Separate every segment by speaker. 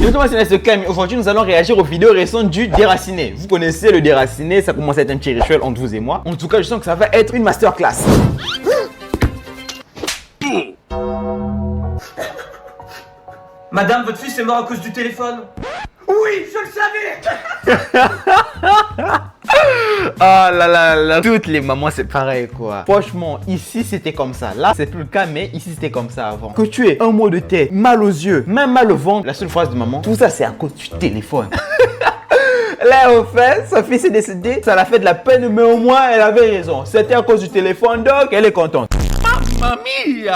Speaker 1: Bienvenue sur ce cam. Aujourd'hui, nous allons réagir aux vidéos récentes du déraciné. Vous connaissez le déraciné, ça commence à être un petit rituel entre vous et moi. En tout cas, je sens que ça va être une masterclass.
Speaker 2: Madame, votre fils est mort à cause du téléphone. Oui, je le savais.
Speaker 1: Oh là là là, toutes les mamans c'est pareil quoi. Franchement, ici c'était comme ça. Là c'est plus le cas, mais ici c'était comme ça avant. Que tu aies un mot de tête, mal aux yeux, même mal au ventre, la seule phrase de maman, tout ça c'est à cause du téléphone. Là au fait, sa fille s'est décédée, ça l'a fait de la peine, mais au moins elle avait raison. C'était à cause du téléphone, donc elle est contente. Mamie.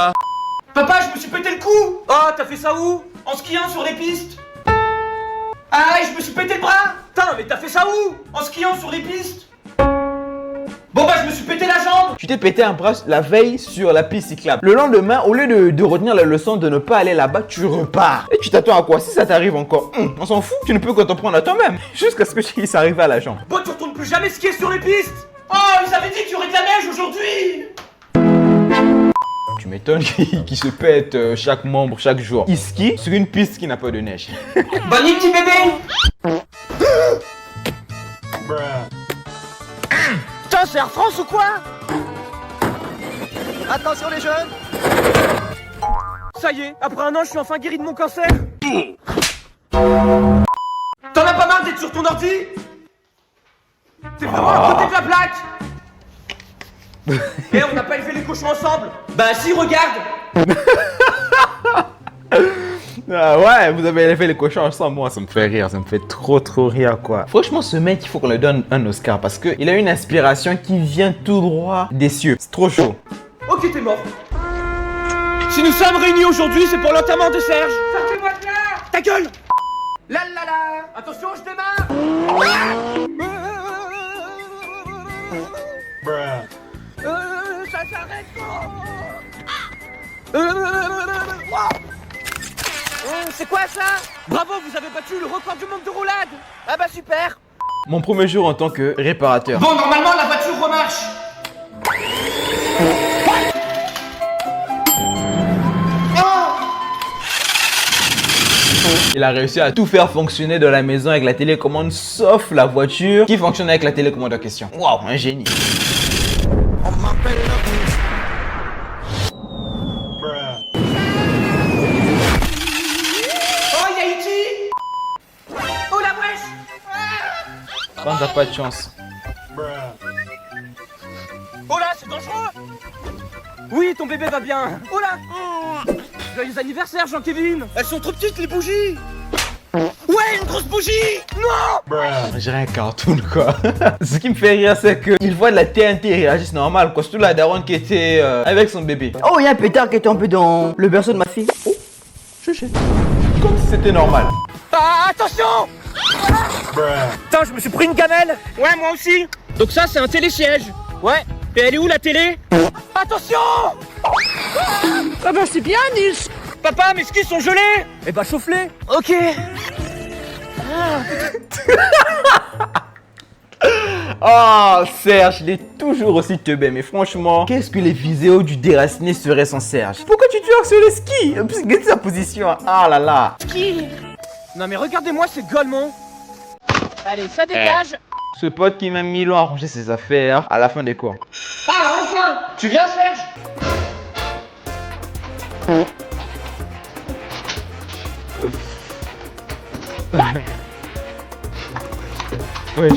Speaker 2: Papa, je me suis pété le cou. Oh, t'as fait ça où? En skiant sur les pistes. Ah, je me suis pété le bras. Putain, mais t'as fait ça où? En skiant sur les pistes. Bon bah, je me suis pété la jambe.
Speaker 1: Tu t'es pété un bras la veille sur la piste cyclable. Le lendemain, au lieu de retenir la leçon de ne pas aller là-bas, tu repars. Et tu t'attends à quoi? Si ça t'arrive encore, on s'en fout. Tu ne peux que t'en prendre à toi-même. Jusqu'à ce que ça arrive à la jambe.
Speaker 2: Bon, tu retournes plus jamais skier sur les pistes. Oh, ils avaient dit qu'il y aurait de la neige aujourd'hui.
Speaker 1: Tu m'étonnes qu'il se pète chaque membre, chaque jour. Il skie sur une piste qui n'a pas de neige.
Speaker 2: Bonne nuit, petit bébé. Putain, c'est Air France ou quoi? Attention les jeunes. Ça y est, après un an, je suis enfin guéri de mon cancer. T'en as pas marre d'être sur ton ordi? T'es vraiment à côté de la plaque. Eh, on n'a pas élevé les cochons ensemble. Bah si, regarde.
Speaker 1: Ah ouais, vous avez élevé les cochons ensemble. Moi, ça me fait rire, ça me fait trop rire quoi. Franchement, ce mec, il faut qu'on lui donne un Oscar parce qu'il a une inspiration qui vient tout droit des cieux. C'est trop chaud.
Speaker 2: Ok, t'es mort. Si nous sommes réunis aujourd'hui, c'est pour l'enterrement de Serge. Sortez-moi de là. Ta gueule. La la la. Attention, je démarre. Ça s'arrête pas. C'est quoi ça? Bravo, vous avez battu le record du monde de roulade. Ah bah super.
Speaker 1: Mon premier jour en tant que réparateur.
Speaker 2: Bon, normalement la voiture remarche.
Speaker 1: Il a réussi à tout faire fonctionner dans la maison avec la télécommande sauf la voiture qui fonctionne avec la télécommande en question. Waouh, un génie.
Speaker 2: On m'appelle oh, y'a Iti. Oh la wesh.
Speaker 1: Quand t'as pas de chance.
Speaker 2: Oh là, c'est dangereux. Oui, ton bébé va bien. Oh là. Joyeux anniversaire, Jean-Kévin. Elles sont trop petites, les bougies. Ouais, une grosse bougie. Non.
Speaker 1: J'ai un cartoon quoi. Ce qui me fait rire, c'est qu'il voit de la TNT et réagissent normal quoi. Surtout la daronne qui était avec son bébé.
Speaker 3: Oh, il y a un pétard qui est tombé dans le berceau de ma fille. Oh,
Speaker 1: Chuché. Comme si c'était normal.
Speaker 2: Ah, attention. Putain, je me suis pris une gamelle. Ouais, moi aussi. Donc ça, c'est un télésiège. Ouais. Et elle est où la télé? Attention.
Speaker 3: ah bah c'est bien, Nils.
Speaker 2: Papa, mes skis sont gelés. Eh bah, chauffe-les. Ok.
Speaker 1: Oh Serge, il est toujours aussi teubé. Mais franchement, qu'est-ce que les vidéos du déraciné seraient sans Serge? Pourquoi tu twerks sur les skis? Regarde sa position. Ah là là.
Speaker 2: Ski. Non mais regardez-moi, c'est Golemont. Allez, ça dégage.
Speaker 1: Ce pote qui m'a mis loin à ranger ses affaires à la fin des cours.
Speaker 2: Ah, enfin. Tu viens, Serge?
Speaker 1: Wesh.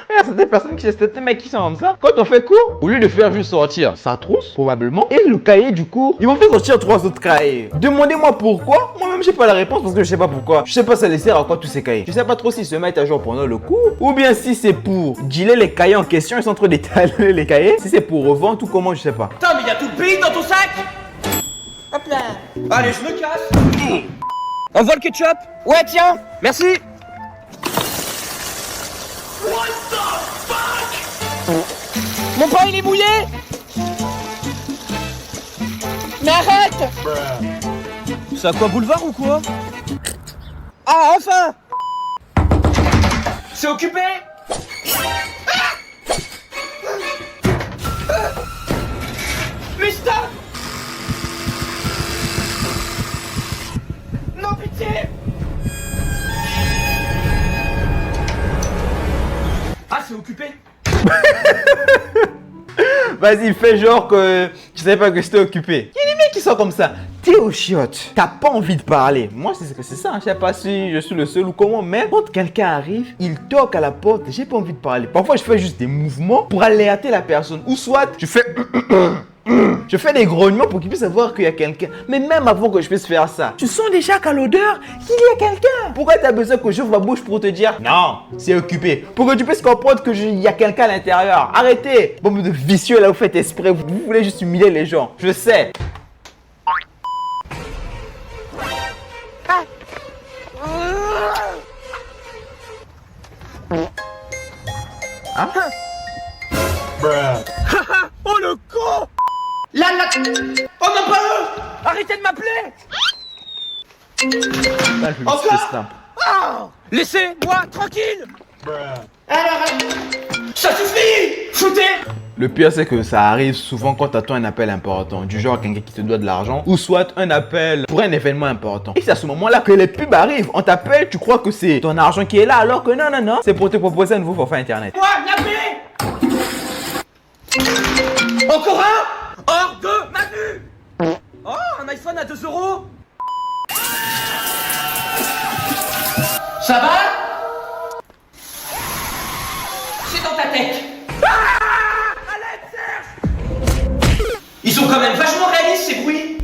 Speaker 1: Regarde, c'était personne qui c'était mec qui sont comme ça. Quand on fait cours, au lieu de faire juste sortir sa trousse, probablement, et le cahier du cours, ils vont faire sortir 3 autres cahiers. Demandez-moi pourquoi. Moi-même, j'ai pas la réponse parce que je sais pas pourquoi. Je sais pas ça les sert à quoi tous ces cahiers. Je sais pas trop s'ils se mettent à jour pendant le cours ou bien si c'est pour dealer les cahiers en question. Ils sont en train d'étaler les cahiers. Si c'est pour revendre ou comment, je sais pas.
Speaker 2: Putain, mais y a tout le pays dans ton sac. Hop là. Allez, je me casse. Envoie le ketchup. Ouais, tiens. Merci. What the fuck? Mon pain, il est mouillé. Mais arrête. C'est à quoi, boulevard ou quoi? Ah, enfin. C'est occupé. Mais stop.
Speaker 1: Vas-y, fais genre que tu savais pas que j'étais occupé. Il y a des mecs qui sont comme ça. T'es au chiottes, t'as pas envie de parler. Moi, c'est ça. Je sais pas si je suis le seul ou comment, mais quand quelqu'un arrive, il toque à la porte, j'ai pas envie de parler. Parfois, je fais juste des mouvements pour alerter la personne. Ou soit, je fais des grognements pour qu'il puisse savoir qu'il y a quelqu'un. Mais même avant que je puisse faire ça, tu sens déjà qu'à l'odeur qu'il y a quelqu'un. Pourquoi tu as besoin que j'ouvre ma bouche pour te dire non, c'est occupé? Pour que tu puisses comprendre qu'il y a quelqu'un à l'intérieur. Arrêtez. Bon, de vicieux là, vous faites exprès. Vous voulez juste humilier les gens. Je sais. Hein?
Speaker 2: Oh le con! Là Oh non pas eux! Arrêtez de m'appeler!
Speaker 1: Là, je vais juste ça.
Speaker 2: Oh, laissez-moi tranquille! Alors, ça suffit! Foutez!
Speaker 1: Le pire, c'est que ça arrive souvent quand tu attends un appel important, du genre quelqu'un qui te doit de l'argent, ou soit un appel pour un événement important. Et c'est à ce moment-là que les pubs arrivent. On t'appelle, tu crois que c'est ton argent qui est là, alors que non, c'est pour te proposer un nouveau forfait internet.
Speaker 2: Moi, nappé! Encore un? Hors de ma vue! Oh, un iPhone à 2 €? Ça va? C'est dans ta tête. À l'aide, Serge! Ils sont quand même vachement réalistes, ces bruits.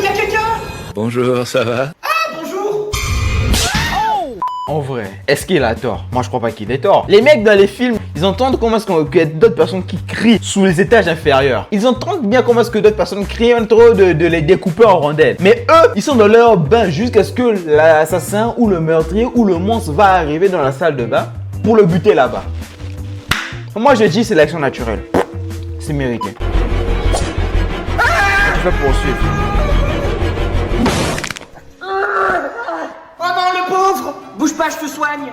Speaker 2: Y a quelqu'un?
Speaker 4: Bonjour, ça va?
Speaker 2: Ah, bonjour!
Speaker 1: En vrai, est-ce qu'il a tort? Moi, je crois pas qu'il ait tort. Les mecs dans les films, ils entendent comment est-ce qu'il y a d'autres personnes qui crient sous les étages inférieurs. Ils entendent bien comment est-ce que d'autres personnes crient en train de les découper en rondelles. Mais eux, ils sont dans leur bain jusqu'à ce que l'assassin ou le meurtrier ou le monstre va arriver dans la salle de bain pour le buter là-bas. Moi, je dis sélection naturelle. C'est mérité. Je vais poursuivre.
Speaker 2: Oh non, le pauvre! Bouge pas, je te soigne.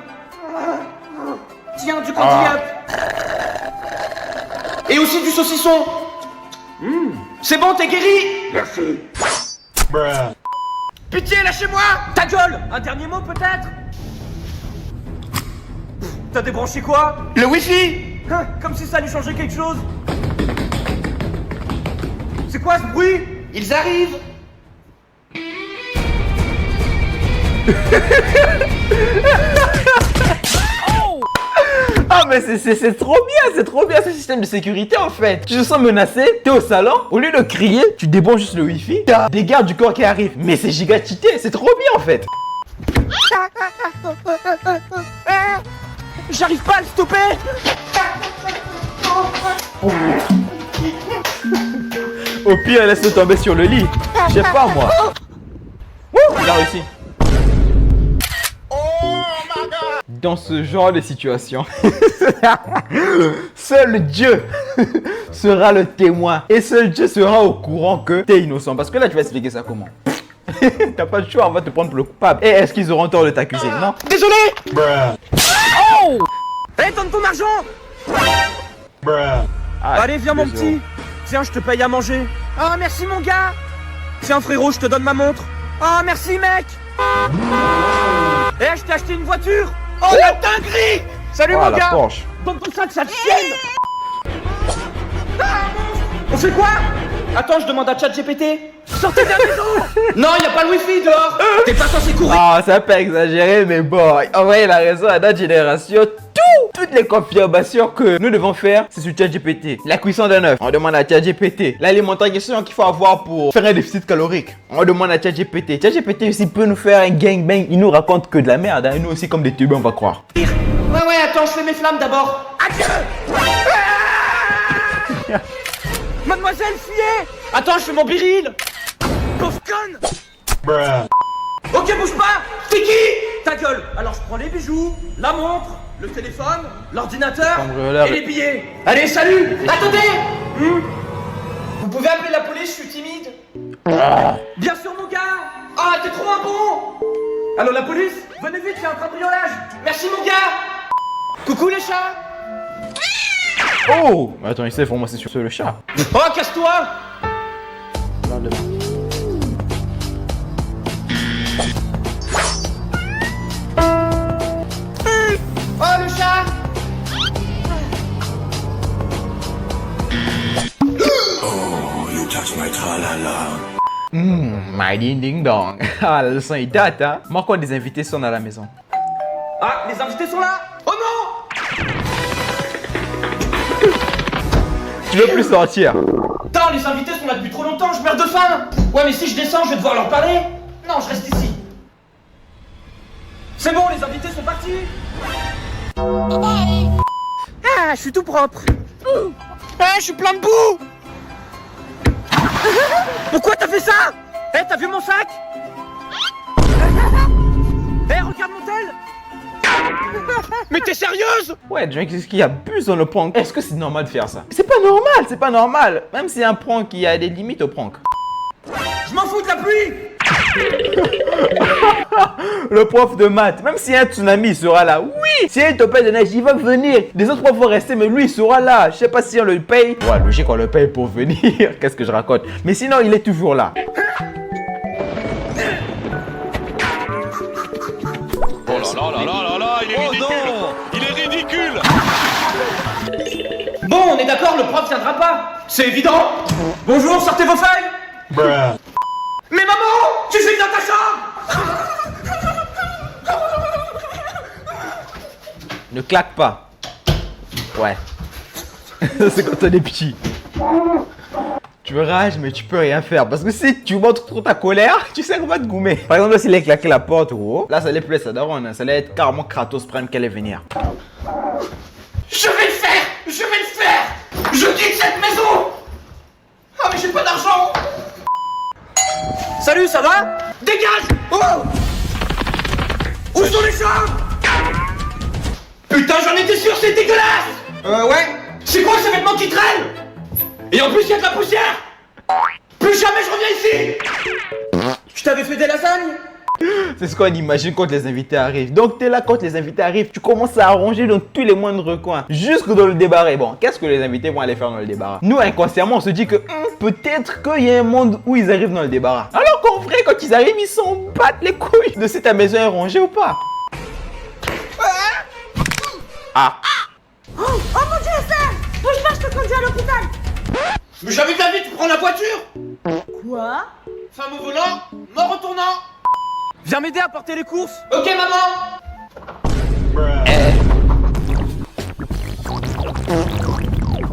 Speaker 2: Tiens, du candy-up. Et aussi du saucisson. C'est bon, t'es guéri. Merci. Pitié, lâchez-moi. Ta gueule. Un dernier mot, peut-être? T'as débranché quoi? Le wifi. Comme si ça allait changer quelque chose. C'est quoi ce bruit? Ils arrivent.
Speaker 1: Ah mais c'est trop bien ce système de sécurité en fait. Tu te sens menacé, t'es au salon, au lieu de crier, tu débranches juste le wifi, t'as des gardes du corps qui arrivent. Mais c'est giga cheaté, c'est trop bien en fait.
Speaker 2: J'arrive pas à le stopper.
Speaker 1: Au pire, laisse-le tomber sur le lit. Je sais pas moi. Wouh, il a réussi. Dans ce genre de situation, seul Dieu sera le témoin et seul Dieu sera au courant que t'es innocent. Parce que là, tu vas expliquer ça comment? T'as pas de choix, on va te prendre pour le coupable. Et est-ce qu'ils auront tort de t'accuser? Non?
Speaker 2: Désolé. Oh. Eh, donne ton argent.
Speaker 1: Ah,
Speaker 2: Allez, viens mon
Speaker 1: 2
Speaker 2: petit. Tiens, je te paye à manger. Ah, merci mon gars. Tiens frérot, je te donne ma montre. Ah, merci mec. Eh, je t'ai acheté une voiture. Oh la dinguerie. Salut
Speaker 1: Oh,
Speaker 2: mon
Speaker 1: la
Speaker 2: gars.
Speaker 1: Porsche.
Speaker 2: Donne tout ça de sa chienne. Ah, on fait quoi? Attends, je demande à ChatGPT. Sortez de la maison. Non, y a pas le wifi dehors. T'es pas censé courir.
Speaker 1: Ah, c'est un peu exagéré, mais bon, en vrai, il a raison à notre génération. Toutes les confirmations que nous devons faire, c'est sur ChatGPT. La cuisson d'un œuf, on demande à ChatGPT. L'alimentation qu'il faut avoir pour faire un déficit calorique, on demande à ChatGPT. ChatGPT aussi peut nous faire un gangbang. Il nous raconte que de la merde, hein. Nous aussi, comme des tubes, on va croire.
Speaker 2: Ouais, attends, je fais mes flammes d'abord. Adieu. Mademoiselle, fuyez. Attends, je fais mon biril. Pauvre conne. Ok, bouge pas. T'es qui? Ta gueule. Alors je prends les bijoux, la montre, le téléphone, l'ordinateur
Speaker 1: Cambrioleur.
Speaker 2: et les billets. Allez, salut. Attendez. Vous pouvez appeler la police, je suis timide. Bien sûr mon gars. Ah, t'es trop un bon. Allô, la police? Venez vite, j'ai un cambriolage. Merci mon gars. Coucou les chats.
Speaker 1: Oh! Attends, il sait, pour moi, c'est sur le chat.
Speaker 2: Oh, casse-toi. Oh, le chat.
Speaker 1: My ding ding dong. Ah, la leçon est date, hein. Moi, quand des invités sont à la maison.
Speaker 2: Ah, les invités sont là. Oh non!
Speaker 1: Tu veux plus sortir?
Speaker 2: Putain, les invités sont là depuis trop longtemps, je meurs de faim. Ouais, mais si je descends, je vais devoir leur parler. Non, je reste ici. C'est bon, les invités sont partis. Ah, je suis tout propre. Ah, je suis plein de boue. Pourquoi t'as fait ça? Eh, t'as vu mon sac? Eh, regarde mon tel. Mais t'es sérieuse?
Speaker 1: Ouais, Jack, qu'est-ce qu'il y a plus dans le prank? Est-ce que c'est normal de faire ça? C'est pas normal, c'est pas normal. Même si c'est un prank, il y a des limites au prank.
Speaker 2: Je m'en fous de la pluie.
Speaker 1: Le prof de maths, même si un tsunami il sera là, oui. Si il te paye de neige, il va venir. Les autres profs vont rester, mais lui il sera là. Je sais pas si on le paye. Ouais, logique, on le paye pour venir. Qu'est-ce que je raconte? Mais sinon, il est toujours là.
Speaker 5: Oh là là là là là là, il est ridicule. Il est ridicule.
Speaker 2: Bon, on est d'accord, le prof viendra pas. C'est évident. Bonjour, sortez vos feuilles. Mais maman, tu suis dans ta chambre.
Speaker 1: Ne claque pas. Ouais. C'est quand on est petit. Tu rages, mais tu peux rien faire. Parce que si tu montres trop ta colère, tu sais qu'on va te goumer. Par exemple, s'il a claqué la porte, gros, là, ça allait plus être ça daronne. Ça allait être carrément Kratos Prime qu'elle allait venir.
Speaker 2: Je vais le faire. Je vais le faire. Je quitte cette maison. Ah, mais j'ai pas d'argent. Salut, ça va? Dégage. Oh. Où sont les chambres? Putain, j'en étais sûr, c'est dégueulasse. Ouais. C'est quoi ces vêtements qui traînent? Et en plus, il y a de la poussière. Plus jamais je reviens ici. Je t'avais fait des lasagnes.
Speaker 1: C'est ce qu'on imagine quand les invités arrivent. Donc, t'es là quand les invités arrivent, tu commences à arranger dans tous les moindres coins, jusque dans le débarras. Bon, qu'est-ce que les invités vont aller faire dans le débarras? Nous, inconsciemment, on se dit que peut-être qu'il y a un monde où ils arrivent dans le débarras. Alors qu'en vrai, quand ils arrivent, ils s'en battent les couilles de si ta maison est rangée ou pas. Ah.
Speaker 6: Oh mon dieu, Serge! Bouge pas, je te conduis à l'hôpital!
Speaker 2: Mais jamais de la vie, tu prends la voiture.
Speaker 6: Quoi?
Speaker 2: Femme au volant, mort retournant. Viens m'aider à porter les courses. Ok, maman.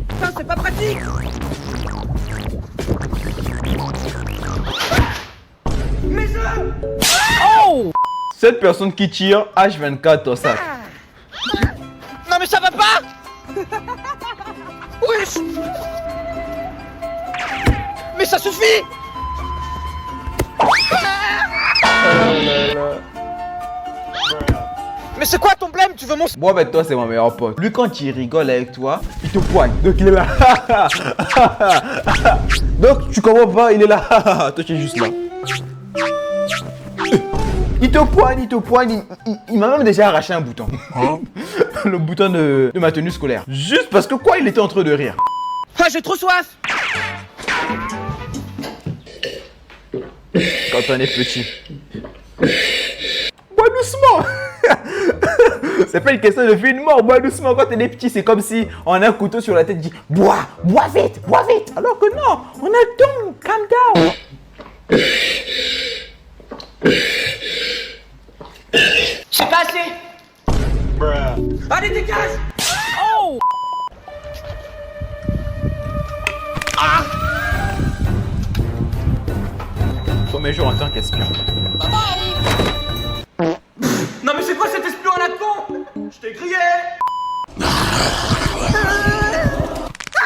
Speaker 2: Putain, c'est pas pratique. Mes œufs.
Speaker 1: Oh! Cette personne qui tire H24 au sac.
Speaker 2: Non mais ça va pas. Wesh. Mais ça suffit. Mais c'est quoi ton blême? Tu veux mon...
Speaker 1: Moi, avec toi, c'est mon meilleur pote. Lui, quand il rigole avec toi, il te poigne. Donc, il est là. Donc, tu comprends pas, il est là. Toi, tu es juste là. Il te poigne, il m'a même déjà arraché un bouton. Le bouton de ma tenue scolaire. Juste parce que quoi, il était en train de rire.
Speaker 2: Ah, j'ai trop soif.
Speaker 1: Quand on est petit. Bois doucement. C'est pas une question de vie de mort. Bois doucement. Quand on est petit, c'est comme si on a un couteau sur la tête dit bois vite, bois vite. Alors que non, on a le temps. Calm down.
Speaker 2: C'est pas assez. Allez, dégage. Oh. Ah.
Speaker 1: Premier jour en tant qu'espion.
Speaker 2: Non mais c'est quoi cet espion à la con? Je t'ai grillé.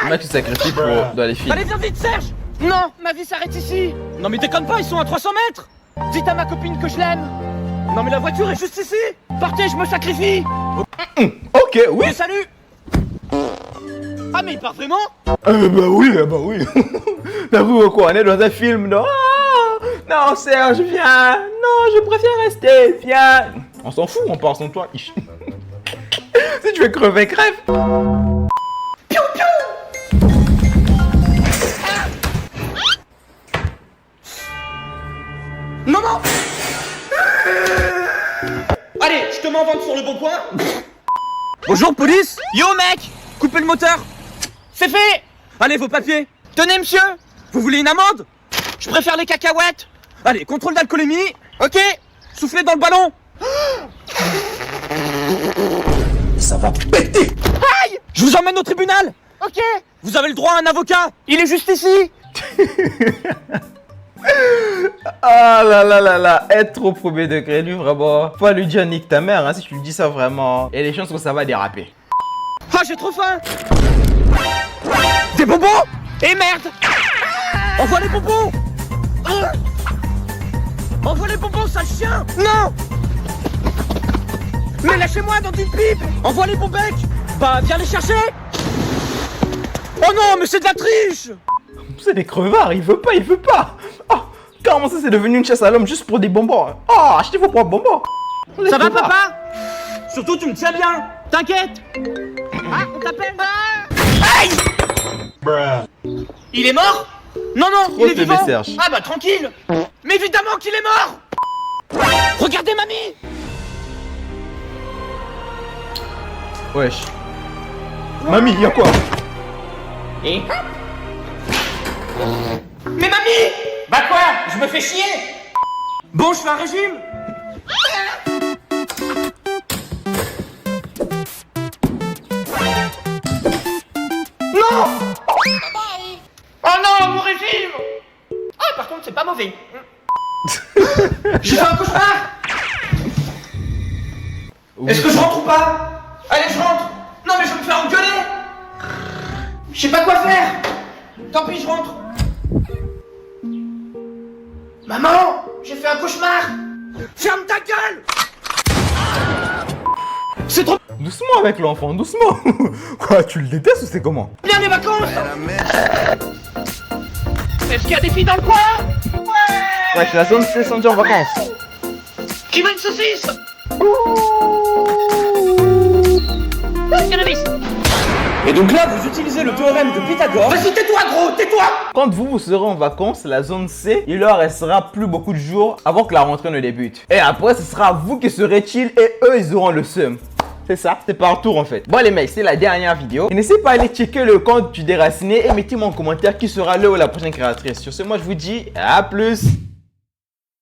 Speaker 1: Le mec qui sacrifie pour dans les films.
Speaker 2: Allez, viens vite, Serge. Non, ma vie s'arrête ici. Non mais déconne pas, ils sont à 300 mètres. Dites à ma copine que je l'aime. Non mais la voiture est juste ici. Partez, je me sacrifie.
Speaker 1: Ok, oui.
Speaker 2: Oui, salut. Ah mais il part vraiment?
Speaker 1: Bah oui. T'as vu quoi? On est dans un film, non? Non, Serge, viens. Non, je préfère rester. Viens. On s'en fout, on part sans toi. Si tu veux crever, crève.
Speaker 2: Piou piou. Non. Allez, je te mets en vente sur le bon coin. Bonjour police. Yo mec, coupez le moteur. C'est fait. Allez vos papiers. Tenez monsieur. Vous voulez une amende? Je préfère les cacahuètes. Allez, contrôle d'alcoolémie. Ok. Soufflez dans le ballon.
Speaker 5: Ça va péter.
Speaker 2: Aïe! Je vous emmène au tribunal. Ok. Vous avez le droit à un avocat. Il est juste ici.
Speaker 1: Ah là là là là, être au premier degré, lui vraiment. Faut lui dire nique ta mère, hein, si tu lui dis ça vraiment. Et les chances que ça va déraper.
Speaker 2: Ah, j'ai trop faim. Des bonbons. Et merde. Envoie les bonbons. Envoie les bonbons, sale chien. Non. Mais lâchez-moi dans une pipe. Envoie les bons becs. Bah, viens les chercher. Oh non, mais c'est de la triche.
Speaker 1: C'est des crevards, il veut pas, il veut pas. Oh, comment ça c'est devenu une chasse à l'homme juste pour des bonbons? Oh, achetez vos propres bonbons.
Speaker 2: Ça va, papa? Surtout, tu me tiens bien. T'inquiète. Ah, on t'appelle. Aïe. Il est mort? Non, non, il est
Speaker 1: TV,
Speaker 2: vivant.
Speaker 1: Serge.
Speaker 2: Ah bah tranquille. Mais évidemment qu'il est mort. Regardez mamie.
Speaker 1: Wesh. Mamie, y'a quoi?
Speaker 2: Et mais mamie. Bah quoi? Je me fais chier. Bon, je fais un régime. Non. Oh non, mon régime. Ah, par contre, c'est pas mauvais. J'ai fait un cauchemar. Est-ce que je rentre ou pas? Allez, je rentre. Non, mais je vais me faire engueuler. Je sais pas quoi faire. Tant pis, je rentre. Maman, j'ai fait un cauchemar. Ferme ta gueule. C'est trop
Speaker 1: Doucement avec l'enfant, doucement. Quoi, tu le détestes ou c'est comment?
Speaker 2: bien les vacances. Est-ce qu'il y a des filles dans le coin?
Speaker 1: Ouais, c'est la zone C sont en vacances.
Speaker 2: Qui veut une saucisse? Et donc là, vous utilisez le théorème de Pythagore. Vas-y, tais-toi, gros, tais-toi.
Speaker 1: Quand vous serez en vacances, la zone C, il leur restera plus beaucoup de jours avant que la rentrée ne débute. Et après, ce sera vous qui serez chill et eux, ils auront le seum. C'est ça, c'est par tour en fait. Bon les mecs, c'est la dernière vidéo. Et n'hésitez pas à aller checker le compte du déraciné et mettez-moi en commentaire qui sera le ou la prochaine créatrice. Sur ce, moi je vous dis à plus.